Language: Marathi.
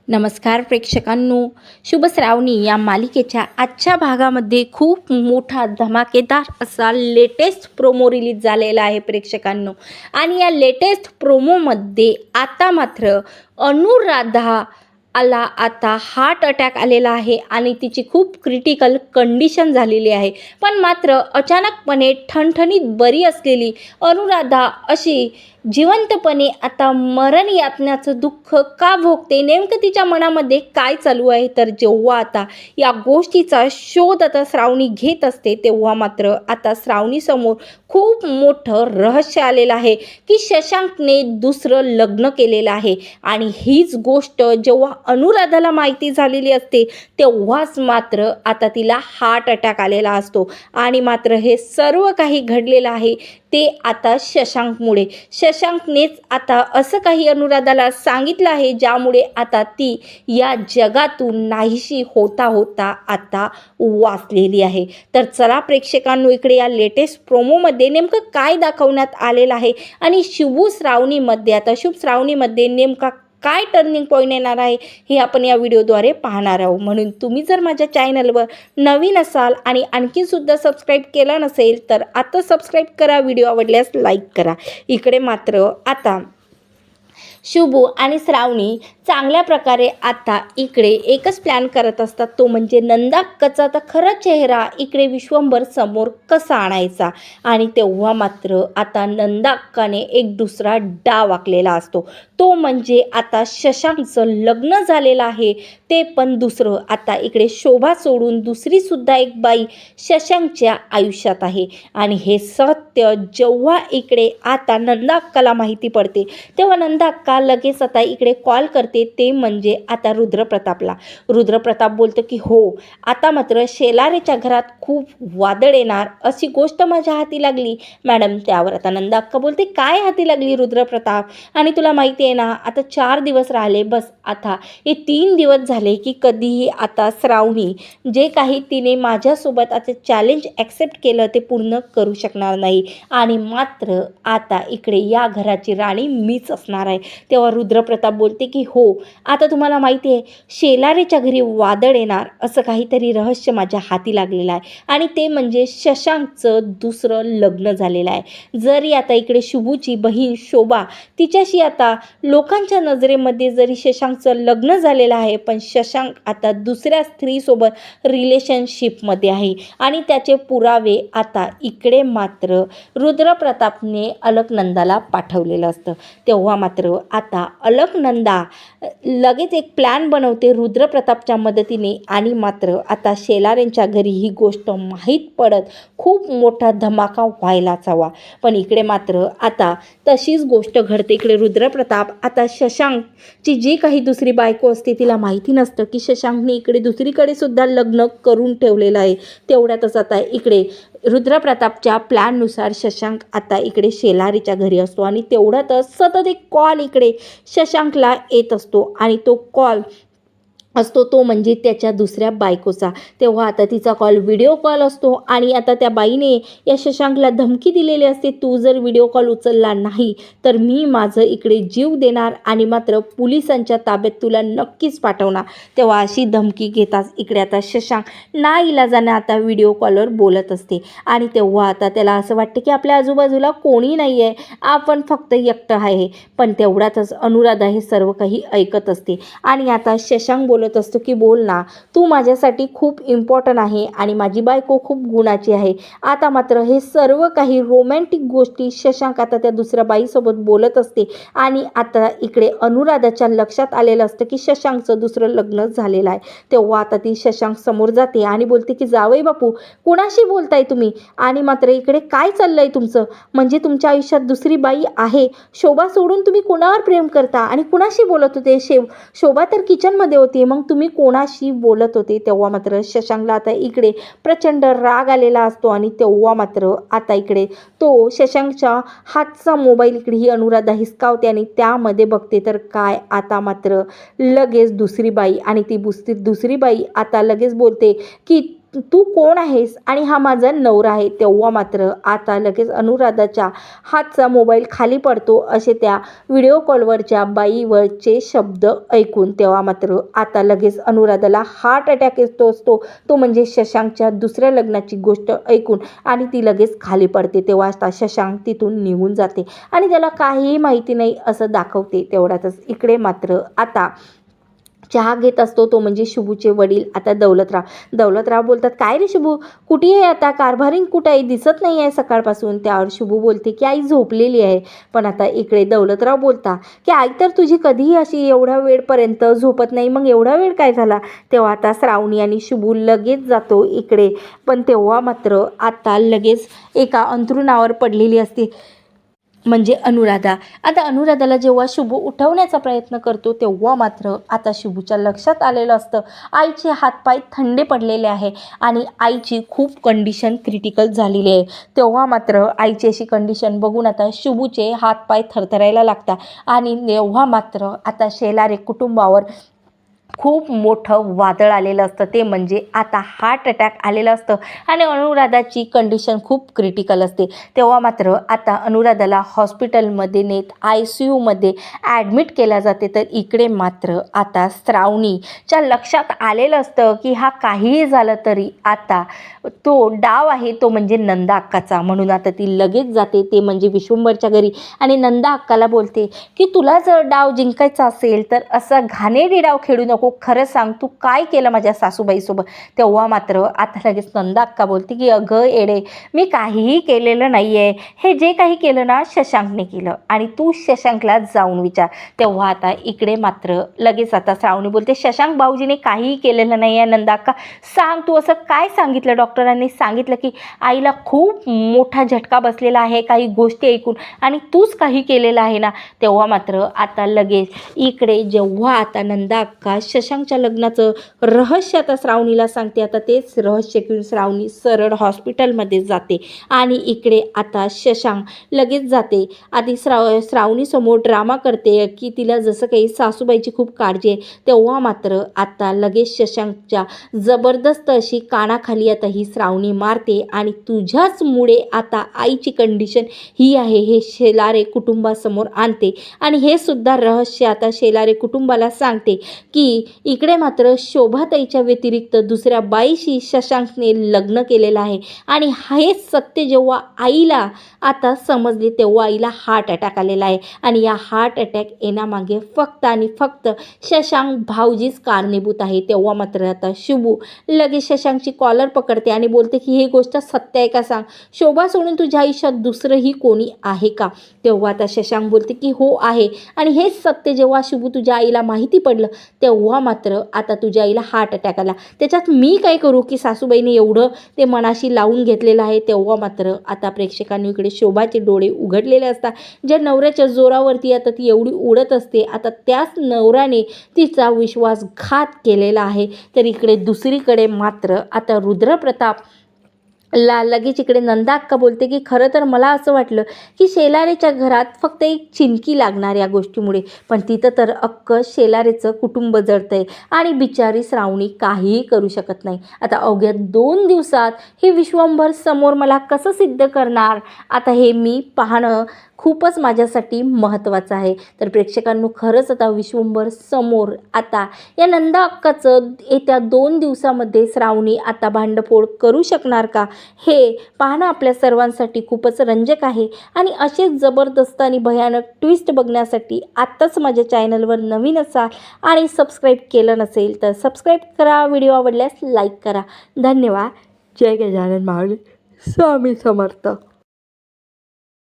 नमस्कार प्रेक्षकांनो, शुभ श्रावणी या मालिकेच्या आजच्या भागामध्ये खूप मोठा धमाकेदार असा लेटेस्ट प्रोमो रिलीज झालेला आहे प्रेक्षकांनो. आणि या लेटेस्ट प्रोमोमध्ये आता मात्र अनुराधा ला आता हार्ट अटॅक आलेला आहे आणि तिची खूप क्रिटिकल कंडिशन झालेली आहे. पण मात्र अचानकपणे ठणठणीत बरी असलेली अनुराधा अशी जिवंतपणे आता मरण यातण्याचं दुःख का भोगते, नेमकं तिच्या मनामध्ये काय चालू आहे. तर जेव्हा आता या गोष्टीचा शोध आता श्रावणी घेत असते तेव्हा मात्र आता श्रावणीसमोर खूप मोठं रहस्य आलेलं आहे की शशांकने दुसरं लग्न केलेलं आहे. आणि हीच गोष्ट जेव्हा अनुराधाला माहिती झालेली असते तेव्हाच मात्र आता तिला हार्ट अटॅक आलेला असतो. आणि मात्र हे सर्व काही घडलेलं आहे ते आता शशांकमुळे. शशांकनेच आता असं काही अनुराधाला सांगितलं आहे ज्यामुळे आता ती या जगातून नाहीशी होता होता आता वाचलेली आहे. तर चला प्रेक्षकांनो, इकडे या लेटेस्ट प्रोमोमध्ये नेमकं काय दाखवण्यात आलेलं आहे आणि शुभ श्रावणीमध्ये नेमका काय टर्निंग पॉईंट येणार आहे हे आपण या व्हिडिओद्वारे पाहणार आहोत. म्हणून तुम्ही जर माझ्या चॅनलवर नवीन असाल आणि आणखीसुद्धा सबस्क्राईब केलं नसेल तर आता सबस्क्राईब करा, व्हिडिओ आवडल्यास लाईक करा. इकडे मात्र आता शुभ आणि श्रावणी चांगल्या प्रकारे आता इकडे एकच प्लॅन करत असतात, तो म्हणजे नंदाक्काचा आता खरा चेहरा इकडे विश्वंभर समोर कसा आणायचा. आणि तेव्हा मात्र आता नंदाक्काने एक दुसरा डाव आखलेला असतो, तो म्हणजे आता शशांकचं लग्न झालेलं आहे ते पण दुसरं. आता इकडे शोभा सोडून दुसरीसुद्धा एक बाई शशांकच्या आयुष्यात आहे. आणि हे सत्य जेव्हा इकडे आता नंदाक्काला माहिती पडते तेव्हा नंदाक्का लगेच आता इकडे कॉल करते, ते म्हणजे आता रुद्रप्रतापला. रुद्रप्रताप बोलतं की हो, आता मात्र शेलारेच्या घरात खूप वादळ येणार अशी गोष्ट माझ्या हाती लागली मॅडम. त्यावर आता नंदाक्का बोलते, काय हाती लागली रुद्रप्रताप? आणि तुला माहिती आहे ना, आता 4 दिवस राहिले बस. आता हे 3 दिवस झाले की कधीही आता श्रावणी जे काही तिने माझ्यासोबत आता चॅलेंज ॲक्सेप्ट केलं ते पूर्ण करू शकणार नाही. आणि मात्र आता इकडे या घराची राणी मीच असणार आहे. तेव्हा रुद्रप्रताप बोलते की हो, आता तुम्हाला माहिती आहे शेलारेच्या घरी वादळ येणार असं काहीतरी रहस्य माझ्या हाती लागलेलं आहे आणि ते म्हणजे शशांकचं दुसरं लग्न झालेलं आहे. जरी आता इकडे शुभूची बहीण शोभा तिच्याशी आता लोकांच्या नजरेमध्ये जरी शशांकचं लग्न झालेलं आहे पण शशांक आता दुसऱ्या स्त्रीसोबत रिलेशनशिपमध्ये आहे आणि त्याचे पुरावे आता इकडे मात्र रुद्रप्रतापने अलकनंदाला पाठवलेलं असतं. तेव्हा मात्र आता अलकनंदा लगेच एक प्लॅन बनवते रुद्रप्रतापच्या मदतीने आणि मात्र आता शेलारेंच्या घरी ही गोष्ट माहीत पडत खूप मोठा धमाका व्हायलाच हवा. पण इकडे मात्र आता तशीच गोष्ट घडते. इकडे रुद्रप्रताप आता शशांकची जी काही दुसरी बायको असते तिला माहिती नसतं की शशांकने इकडे दुसरीकडे सुद्धा लग्न करून ठेवलेलं आहे. तेवढ्यातच आता इकडे रुद्रप्रतापच्या प्लॅननुसार शशांक आता इकडे शेलारीच्या घरी असतो आणि तेवढ्यातच सतत एक कॉल इकडे शशांकला येत असतो आणि तो कॉल असतो तो म्हणजे त्याच्या दुसऱ्या बायकोचा. तेव्हा आता तिचा कॉल व्हिडिओ कॉल असतो आणि आता त्या बाईने या शशांकला धमकी दिलेली असते, तू जर व्हिडिओ कॉल उचलला नाही तर मी माझं इकडे जीव देणार आणि मात्र पोलिसांच्या ताब्यात तुला नक्कीच पाठवणार. तेव्हा अशी धमकी घेताच इकडे आता शशांक नाईलाजाने आता व्हिडिओ कॉलवर बोलत असते. आणि तेव्हा आता त्याला असं वाटतं की आपल्या आजूबाजूला कोणी नाही आहे, आपण फक्त एकटं आहे. पण तेवढ्यातच अनुराधा हे सर्व काही ऐकत असते आणि आता शशांक बोलत असतो की बोल ना, तू माझ्यासाठी खूप इम्पॉर्टंट आहे आणि माझी बायको खूप गुणाची आहे. आता मात्र हे सर्व काही रोमॅन्टिक गोष्टी शशांक आता त्या दुसऱ्या बाईसोबत बोलत असते आणि आता इकडे अनुराधाच्या लक्षात आलेलं असतं की शशांकचं दुसरं लग्न झालेलं आहे. तेव्हा आता ती शशांक समोर जाते आणि बोलते की जावई बापू, कुणाशी बोलताय तुम्ही? आणि मात्र इकडे काय चाललंय तुमचं? म्हणजे तुमच्या आयुष्यात दुसरी बाई आहे, शोभा सोडून तुम्ही कोणावर प्रेम करता आणि कुणाशी बोलत होते? शोभा तर किचनमध्ये होती, मग तुम्ही कोणाशी बोलत होते? तेव्हा मात्र शशांकला आता इकडे प्रचंड राग आलेला असतो आणि तेव्हा मात्र आता इकडे तो शशांकच्या हातचा मोबाईल इकडे ही अनुराधा हिसकावते आणि त्यामध्ये बघते तर काय, आता मात्र लगेच दुसरी बाई आणि ती दुसरी बाई आता लगेच बोलते की तू कोण आहेस आणि हा माझा नवरा आहे. तेव्हा मात्र आता लगेच अनुराधाच्या हातचा मोबाईल खाली पडतो असे त्या व्हिडिओ कॉलवरच्या बाईवरचे शब्द ऐकून. तेव्हा मात्र आता लगेच अनुराधाला हार्ट अटॅक येतो असतो, तो म्हणजे शशांकच्या दुसऱ्या लग्नाची गोष्ट ऐकून, आणि ती लगेच खाली पडते. तेव्हा आता शशांक तिथून निघून जाते आणि त्याला काहीही माहिती नाही असं दाखवते. तेवढ्यातच इकडे मात्र आता चहा घेत असतो तो म्हणजे शुभूचे वडील आता दौलतराव बोलतात, काय रे शुभू, कुठे आहे आता, कारभारी कुठं आहे, दिसत नाही आहे सकाळपासून. त्यावर शुभू बोलते की आई झोपलेली आहे. पण आता इकडे दौलतराव बोलता की आई तर तुझी कधीही अशी एवढ्या वेळपर्यंत झोपत नाही, मग एवढा वेळ काय झाला. तेव्हा आता श्रावणी आणि शुभू लगेच जातो इकडे. पण तेव्हा मात्र आता लगेच एका अंथरुणावर पडलेली असते म्हणजे अनुराधा. आता अनुराधाला जेव्हा शुभू उठवण्याचा प्रयत्न करतो तेव्हा मात्र आता शुभूच्या लक्षात आलेलं असतं आईचे हातपाय थंडे पडलेले आहे आणि आईची खूप कंडिशन क्रिटिकल झालेली आहे. तेव्हा मात्र आईची अशी कंडिशन बघून आता शुभूचे हातपाय थरथरायला लागतात आणि तेव्हा मात्र आता शेलारे कुटुंबावर खूप मोठं वादळ आलेलं असतं. ते म्हणजे आता हार्ट अटॅक आलेलं असतं आणि अनुराधाची कंडिशन खूप क्रिटिकल असते. तेव्हा मात्र आता अनुराधाला हॉस्पिटलमध्ये नेत ICUमध्ये ॲडमिट केल्या जाते. तर इकडे मात्र आता श्रावणीच्या लक्षात आलेलं असतं की हा काहीही झालं तरी आता तो डाव आहे तो म्हणजे नंदा अक्काचा. म्हणून आता ती लगेच जाते ते म्हणजे विश्वंभरच्या घरी आणि नंदा अक्काला बोलते की तुला जर डाव जिंकायचा असेल तर असा घाणेरडी डाव खेळू नको, खरं सांग तू काय केलं माझ्या सासूबाईसोबत. तेव्हा मात्र आता लगेच नंदा अक्का बोलते की अगं येडे, मी काहीही केलेलं नाही आहे, हे जे काही केलं ना शशांकने केलं आणि तू शशांकला जाऊन विचार. तेव्हा आता इकडे मात्र लगेच आता श्रावणी बोलते शशांक भाऊजीने काहीही केलेलं नाही आहे. नंदा अक्का सांग तू असं काय सांगितलं. डॉक्टरांनी सांगितलं की आईला खूप मोठा झटका बसलेला आहे काही गोष्टी ऐकून आणि तूच काही केलेलं आहे ना. तेव्हा मात्र आता लगेच इकडे जेव्हा आता नंदा अक्का शशांकच्या लग्नाचं रहस्य आता श्रावणीला सांगते, आता तेच रहस्य घेऊन श्रावणी सरळ हॉस्पिटलमध्ये जाते आणि इकडे आता शशांक लगेच जाते. आधी श्रावणीसमोर ड्रामा करते की तिला जसं काही सासूबाईची खूप काळजी आहे. तेव्हा मात्र आता लगेच शशांकच्या जबरदस्त अशी कानाखाली आता ही श्रावणी मारते आणि तुझ्याचमुळे आता आईची कंडिशन ही आहे हे शेलारे कुटुंबासमोर आणते आणि हे सुद्धा रहस्य आता शेलारे कुटुंबाला सांगते की इकडे मात्र शोभाताईच्या व्यतिरिक्त दुसऱ्या बाईशी शशांकने लग्न केलेलं आहे आणि हे सत्य जेव्हा आईला आता समजले तेव्हा आईला हार्ट अटॅक आलेला आहे आणि या हार्ट अटॅक येण्यामागे फक्त आणि फक्त शशांक भाऊजीच कारणीभूत आहे. तेव्हा मात्र आता शुभू लगेच शशांकची कॉलर पकडते आणि बोलते की ही गोष्ट सत्य आहे का सांग, शोभा सोडून तुझ्या आयुष्यात दुसरंही कोणी आहे का. तेव्हा आता शशांक बोलते की हो आहे आणि हेच सत्य जेव्हा शुभू तुझ्या आईला माहिती पडलं तेव्हा मात्र आता तुझ्या आईला हार्ट अटॅक आला. त्याच्यात मी काय करू की सासूबाईने एवढं ते मनाशी लावून घेतलेलं आहे. तेव्हा मात्र आता प्रेक्षकांनी इकडे शोभाचे डोळे उघडलेले असतात. ज्या नवऱ्याच्या जोरावरती आता ती एवढी उडत असते आता त्याच नवऱ्याने तिचा विश्वासघात केलेला आहे. तर इकडे दुसरीकडे मात्र आता रुद्रप्रताप लगेच इकडे नंदा अक्का बोलते की खरं तर मला असं वाटलं की शेलारेच्या घरात फक्त एक चिंकी लागणार या गोष्टीमुळे, पण तिथं तर अख्खं शेलारेचं कुटुंब जळतंय आणि बिचारी श्रावणी काहीही करू शकत नाही. आता अवघ्या 2 दिवसात हे विश्वंभर समोर मला कसं सिद्ध करणार, आता हे मी पाहणं खूपच माझ्यासाठी महत्त्वाचं आहे. तर प्रेक्षकांनो खरंच आता विश्वंभर समोर आता या नंदा अक्काचं येत्या 2 दिवसामध्ये श्रावणी आता भांडफोड करू शकणार का, हे पाहणं आपल्या सर्वांसाठी खूपच रंजक आहे. आणि असेच जबरदस्त आणि भयानक ट्विस्ट बघण्यासाठी आत्ताच माझ्या चॅनलवर नवीन असाल आणि सबस्क्राईब केलं नसेल तर सबस्क्राईब करा, व्हिडिओ आवडल्यास लाईक करा. धन्यवाद. जय गजानन माऊली, स्वामी समर्थ.